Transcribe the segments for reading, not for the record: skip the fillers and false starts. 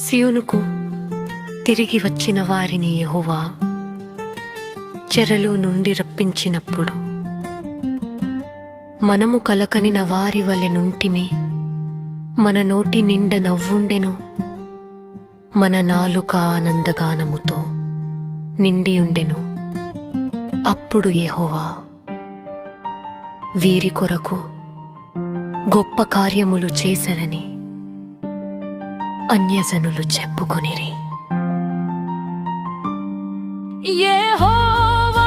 సియోనుకు తిరిగి వచ్చిన వారిని యెహోవా చెరలో నుండి రప్పించినప్పుడు మనము కలకనిన వారి వలె నుంటిమి. మన నోటి నిండ నవ్వుండెను, మన నాలుక ఆనందగానముతో నిండియుండెను. అప్పుడు యెహోవా వీరి కొరకు గొప్ప కార్యములు చేసెనని అన్యజనులు చెప్పుకొనిరి. యెహోవా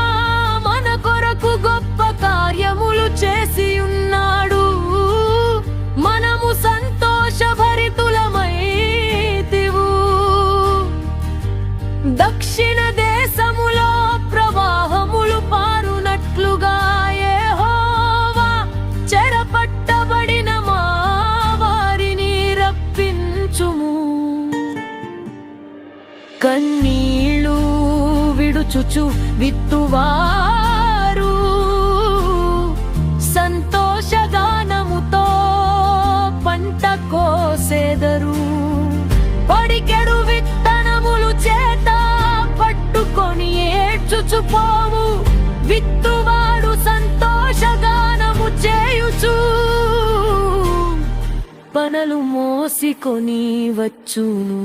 మన కొరకు గొప్ప కార్యములు చేసి ఉన్నాడు, మనము సంతోషభరితులమైతివు. దక్షిణ దేశములో ప్రవాహములు పారునట్లుగా యెహోవా చెరపట్టబడిన మా వారిని రప్పించుము. కన్నీళ్ళు విడుచుచు విత్తువారు సంతోషగానముతో పంట కోసెదరు. పడికెడు విత్తనములు చేత పట్టుకొని ఏడ్చుచుపోవు, విత్తువాడు సంతోషగానము చేయుచు పనలు మోసికొని వచ్చును.